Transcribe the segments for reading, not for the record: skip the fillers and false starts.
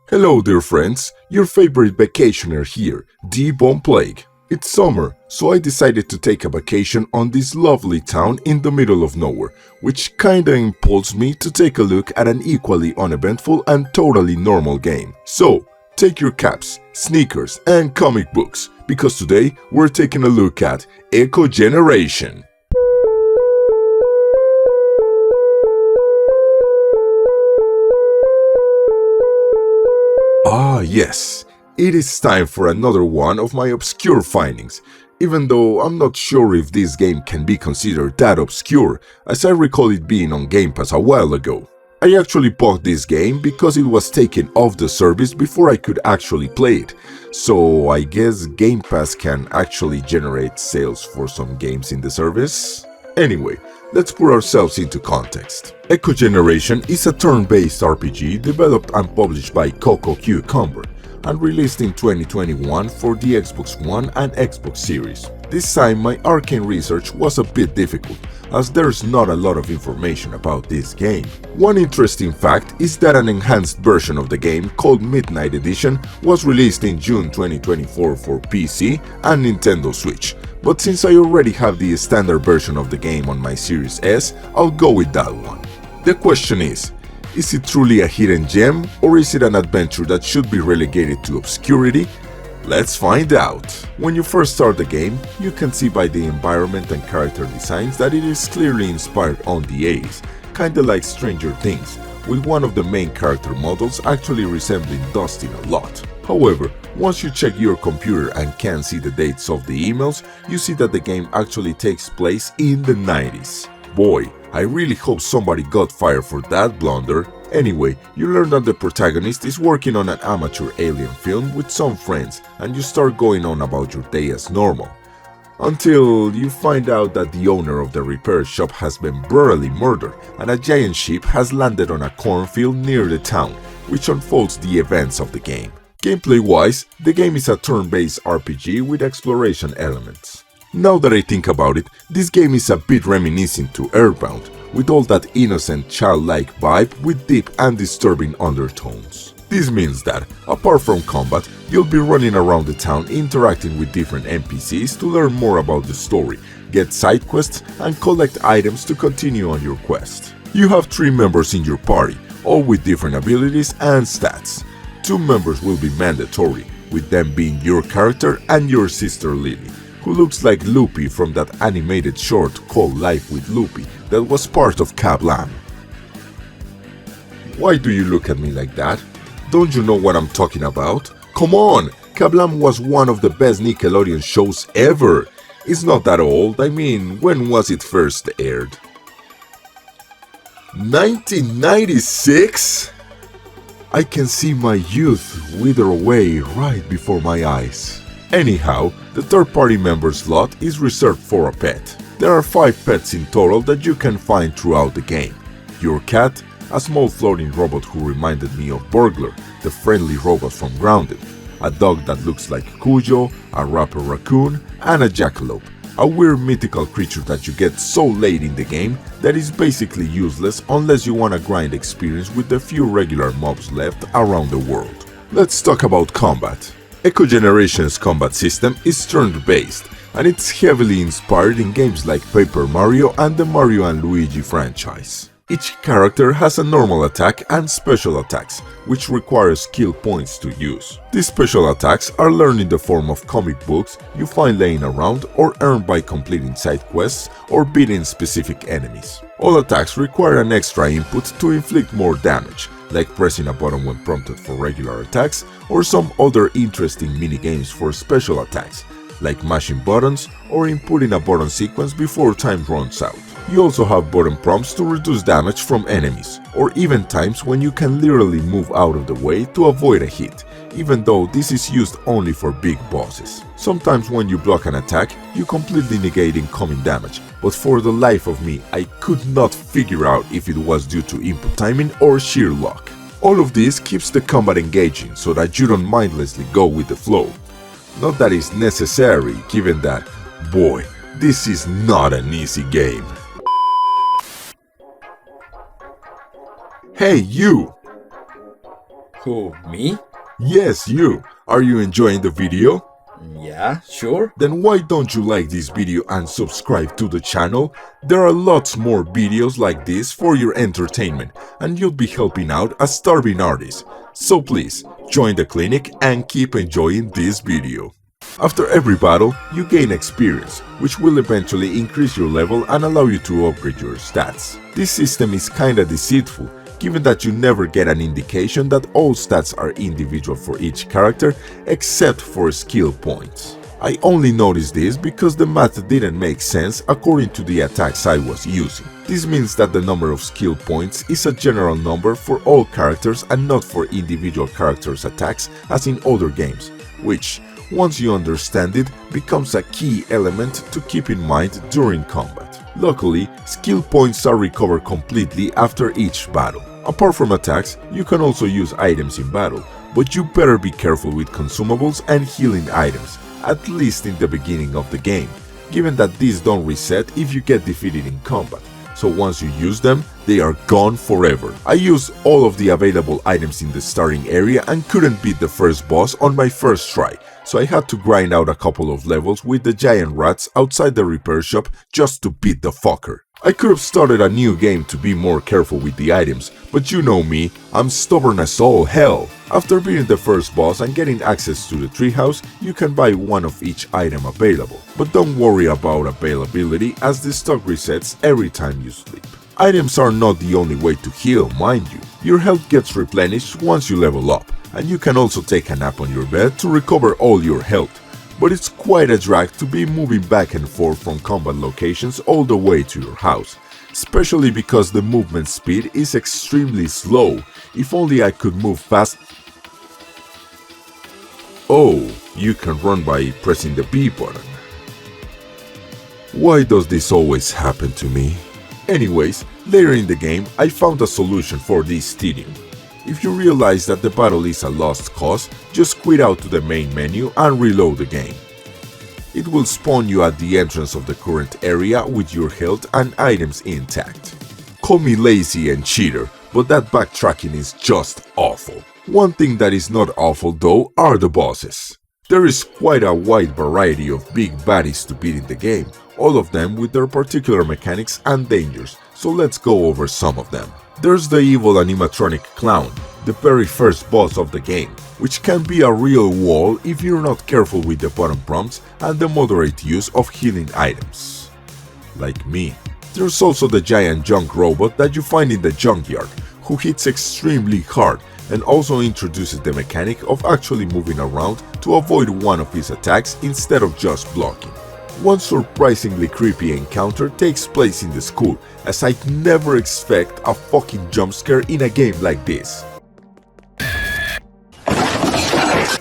Hello dear friends, your favorite vacationer here, Deep on Plague. It's summer, so I decided to take a vacation on this lovely town in the middle of nowhere, which kinda impulsed me to take a look at an equally uneventful and totally normal game. So, take your caps, sneakers, and comic books, because today we're taking a look at Echo Generation. Ah, yes, it is time for another one of my obscure findings, even though I'm not sure if this game can be considered that obscure, as I recall it being on Game Pass a while ago. I actually bought this game because it was taken off the service before I could actually play it, so I guess Game Pass can actually generate sales for some games in the service? Anyway, let's put ourselves into context. Echo Generation is a turn-based RPG developed and published by Coco Cucumber and released in 2021 for the Xbox One and Xbox Series. This time my arcane research was a bit difficult, as there's not a lot of information about this game. One interesting fact is that an enhanced version of the game called Midnight Edition was released in June 2024 for PC and Nintendo Switch, but since I already have the standard version of the game on my Series S, I'll go with that one. The question is it truly a hidden gem, or is it an adventure that should be relegated to obscurity? Let's find out. When you first start the game, you can see by the environment and character designs that it is clearly inspired on the 80s, kinda like Stranger Things, with one of the main character models actually resembling Dustin a lot. However, once you check your computer and can see the dates of the emails, you see that the game actually takes place in the 90s. Boy, I really hope somebody got fired for that blunder. Anyway, you learn that the protagonist is working on an amateur alien film with some friends, and you start going on about your day as normal. Until you find out that the owner of the repair shop has been brutally murdered, and a giant ship has landed on a cornfield near the town, which unfolds the events of the game. Gameplay-wise, the game is a turn-based RPG with exploration elements. Now that I think about it, this game is a bit reminiscent to Earthbound, with all that innocent, childlike vibe with deep and disturbing undertones. This means that, apart from combat, you'll be running around the town interacting with different NPCs to learn more about the story, get side quests, and collect items to continue on your quest. You have 3 members in your party, all with different abilities and stats. 2 members will be mandatory, with them being your character and your sister Lily, who looks like Loopy from that animated short called Life with Loopy that was part of Kablam. Why do you look at me like that? Don't you know what I'm talking about? Come on! Kablam was one of the best Nickelodeon shows ever! It's not that old, I mean, when was it first aired? 1996? I can see my youth wither away right before my eyes. Anyhow, the third-party member slot is reserved for a pet. There are 5 pets in total that you can find throughout the game. Your cat, a small floating robot who reminded me of Burglar, the friendly robot from Grounded, a dog that looks like Cujo, a rapper raccoon, and a jackalope, a weird mythical creature that you get so late in the game that is basically useless unless you want a grind experience with the few regular mobs left around the world. Let's talk about combat. Echo Generation's combat system is turn-based, and it's heavily inspired in games like Paper Mario and the Mario and Luigi franchise. Each character has a normal attack and special attacks, which require skill points to use. These special attacks are learned in the form of comic books you find laying around or earned by completing side quests or beating specific enemies. All attacks require an extra input to inflict more damage, like pressing a button when prompted for regular attacks, or some other interesting minigames for special attacks, like mashing buttons or inputting a button sequence before time runs out. You also have button prompts to reduce damage from enemies, or even times when you can literally move out of the way to avoid a hit, even though this is used only for big bosses. Sometimes when you block an attack, you completely negate incoming damage, but for the life of me, I could not figure out if it was due to input timing or sheer luck. All of this keeps the combat engaging so that you don't mindlessly go with the flow. Not that it's necessary, given that, boy, this is not an easy game. Hey you! Who, me? Yes, you. Are you enjoying the video? Yeah, sure. Then why don't you like this video and subscribe to the channel? There are lots more videos like this for your entertainment, and you'll be helping out a starving artist. So please, join the clinic and keep enjoying this video. After every battle, you gain experience, which will eventually increase your level and allow you to upgrade your stats. This system is kinda deceitful, given that you never get an indication that all stats are individual for each character except for skill points. I only noticed this because the math didn't make sense according to the attacks I was using. This means that the number of skill points is a general number for all characters and not for individual characters' attacks as in other games, which, once you understand it, becomes a key element to keep in mind during combat. Luckily, skill points are recovered completely after each battle. Apart from attacks, you can also use items in battle, but you better be careful with consumables and healing items, at least in the beginning of the game, given that these don't reset if you get defeated in combat. So once you use them, they are gone forever. I used all of the available items in the starting area and couldn't beat the first boss on my first try, so I had to grind out a couple of levels with the giant rats outside the repair shop just to beat the fucker. I could have started a new game to be more careful with the items, but you know me, I'm stubborn as all hell. After beating the first boss and getting access to the treehouse, you can buy one of each item available. But don't worry about availability, as the stock resets every time you sleep. Items are not the only way to heal, mind you. Your health gets replenished once you level up, and you can also take a nap on your bed to recover all your health. But it's quite a drag to be moving back and forth from combat locations all the way to your house, especially because the movement speed is extremely slow. If only I could move fast. Oh, you can run by pressing the B button. Why does this always happen to me? Anyways, later in the game, I found a solution for this tedium. If you realize that the battle is a lost cause, just quit out to the main menu and reload the game. It will spawn you at the entrance of the current area with your health and items intact. Call me lazy and cheater, but that backtracking is just awful. One thing that is not awful though are the bosses. There is quite a wide variety of big baddies to beat in the game, all of them with their particular mechanics and dangers, so let's go over some of them. There's the evil animatronic clown, the very first boss of the game, which can be a real wall if you're not careful with the button prompts and the moderate use of healing items. Like me. There's also the giant junk robot that you find in the junkyard, who hits extremely hard and also introduces the mechanic of actually moving around to avoid one of his attacks instead of just blocking. One surprisingly creepy encounter takes place in the school, as I'd never expect a fucking jump scare in a game like this.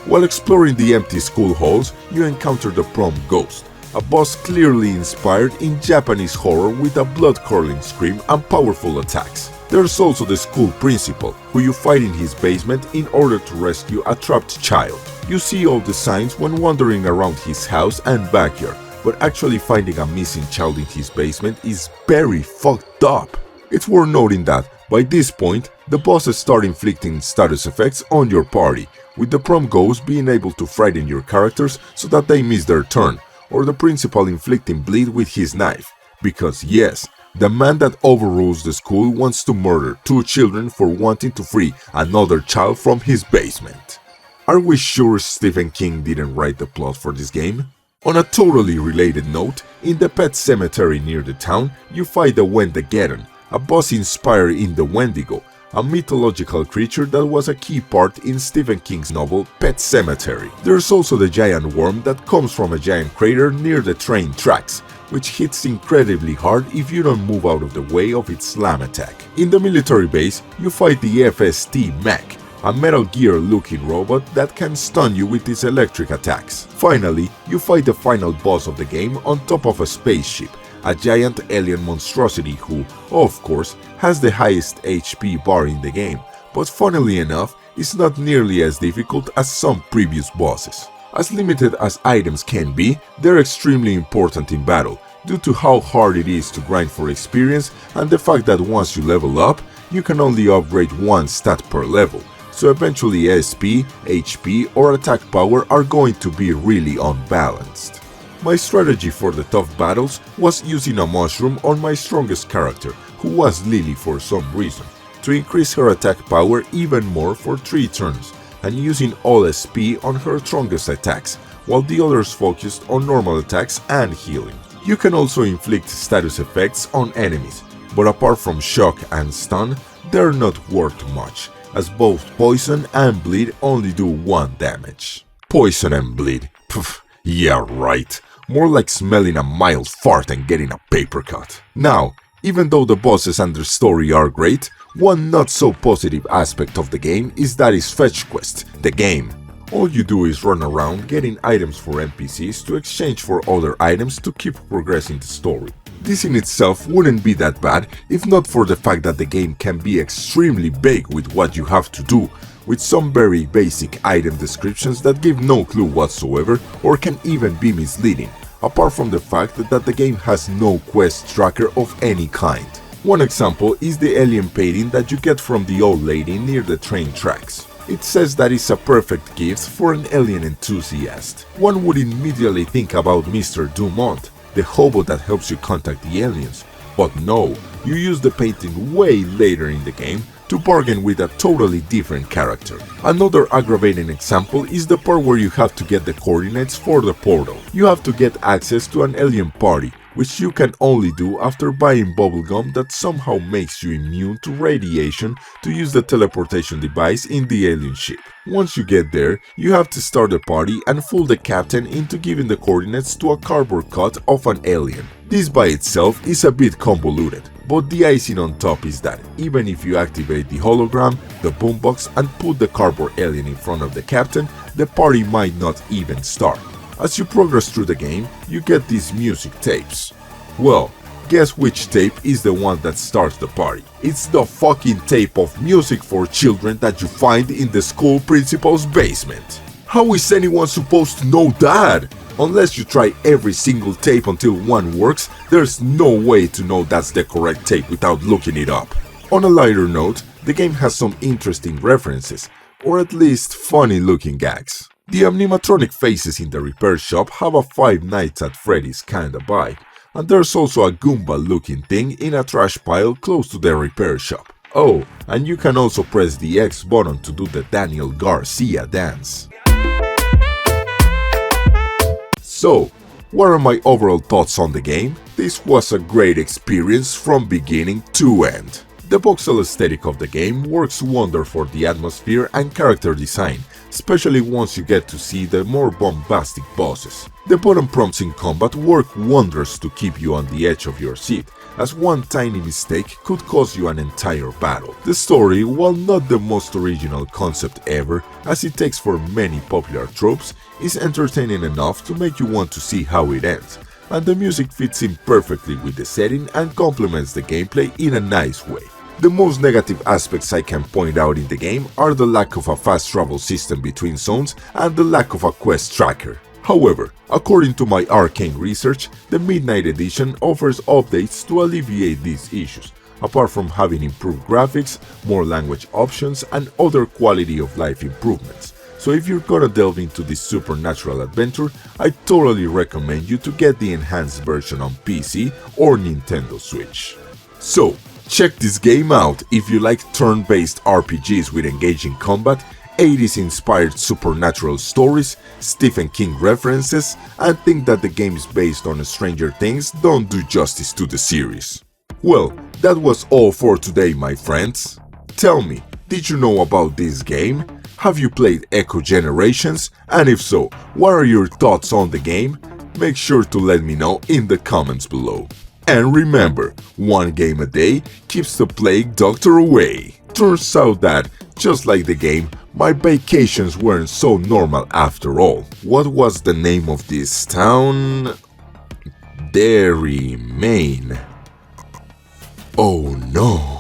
While exploring the empty school halls, you encounter the prom ghost, a boss clearly inspired in Japanese horror with a blood-curdling scream and powerful attacks. There's also the school principal, who you fight in his basement in order to rescue a trapped child. You see all the signs when wandering around his house and backyard, but actually finding a missing child in his basement is very fucked up. It's worth noting that, by this point, the bosses start inflicting status effects on your party, with the prom ghost being able to frighten your characters so that they miss their turn, or the principal inflicting bleed with his knife. Because yes, the man that overrules the school wants to murder 2 children for wanting to free another child from his basement. Are we sure Stephen King didn't write the plot for this game? On a totally related note, in the pet cemetery near the town, you fight the Wendigeddon, a boss inspired in the Wendigo, a mythological creature that was a key part in Stephen King's novel Pet Sematary. There's also the giant worm that comes from a giant crater near the train tracks, which hits incredibly hard if you don't move out of the way of its slam attack. In the military base, you fight the FST mech, a Metal Gear-looking robot that can stun you with its electric attacks. Finally, you fight the final boss of the game on top of a spaceship, a giant alien monstrosity who, of course, has the highest HP bar in the game, but funnily enough, is not nearly as difficult as some previous bosses. As limited as items can be, they're extremely important in battle, due to how hard it is to grind for experience and the fact that once you level up, you can only upgrade one stat per level, so eventually SP, HP or attack power are going to be really unbalanced. My strategy for the tough battles was using a mushroom on my strongest character, who was Lily for some reason, to increase her attack power even more for 3 turns, and using all SP on her strongest attacks, while the others focused on normal attacks and healing. You can also inflict status effects on enemies, but apart from shock and stun, they're not worth much, as both poison and bleed only do 1 damage. Poison and bleed, pff, yeah right, more like smelling a mild fart and getting a paper cut. Now, even though the bosses and their story are great, one not so positive aspect of the game is that it's fetch quest, the game. All you do is run around getting items for NPCs to exchange for other items to keep progressing the story. This in itself wouldn't be that bad if not for the fact that the game can be extremely vague with what you have to do, with some very basic item descriptions that give no clue whatsoever or can even be misleading, apart from the fact that the game has no quest tracker of any kind. One example is the alien painting that you get from the old lady near the train tracks. It says that it's a perfect gift for an alien enthusiast. One would immediately think about Mr. Dumont, the hobo that helps you contact the aliens. But no, you use the painting way later in the game to bargain with a totally different character. Another aggravating example is the part where you have to get the coordinates for the portal. You have to get access to an alien party, which you can only do after buying bubblegum that somehow makes you immune to radiation to use the teleportation device in the alien ship. Once you get there, you have to start the party and fool the captain into giving the coordinates to a cardboard cut of an alien. This by itself is a bit convoluted, but the icing on top is that even if you activate the hologram, the boombox and put the cardboard alien in front of the captain, the party might not even start. As you progress through the game, you get these music tapes. Well, guess which tape is the one that starts the party? It's the fucking tape of music for children that you find in the school principal's basement. How is anyone supposed to know that? Unless you try every single tape until one works, there's no way to know that's the correct tape without looking it up. On a lighter note, the game has some interesting references, or at least funny looking gags. The animatronic faces in the repair shop have a Five Nights at Freddy's kinda vibe, and there's also a Goomba looking thing in a trash pile close to the repair shop. Oh, and you can also press the X button to do the Daniel Garcia dance. So, what are my overall thoughts on the game? This was a great experience from beginning to end. The voxel aesthetic of the game works wonder for the atmosphere and character design, especially once you get to see the more bombastic bosses. The button prompts in combat work wonders to keep you on the edge of your seat, as one tiny mistake could cost you an entire battle. The story, while not the most original concept ever, as it takes for many popular tropes, is entertaining enough to make you want to see how it ends, and the music fits in perfectly with the setting and complements the gameplay in a nice way. The most negative aspects I can point out in the game are the lack of a fast travel system between zones and the lack of a quest tracker. However, according to my arcane research, the Midnight Edition offers updates to alleviate these issues, apart from having improved graphics, more language options, and other quality of life improvements. So if you're gonna delve into this supernatural adventure, I totally recommend you to get the enhanced version on PC or Nintendo Switch. So, check this game out if you like turn-based RPGs with engaging combat, 80s-inspired supernatural stories, Stephen King references, and think that the games based on Stranger Things don't do justice to the series. Well, that was all for today, my friends. Tell me, did you know about this game? Have you played Echo Generations? And if so, what are your thoughts on the game? Make sure to let me know in the comments below. And remember, one game a day keeps the plague doctor away. Turns out that, just like the game, my vacations weren't so normal after all. What was the name of this town? Derry, Maine. Oh no.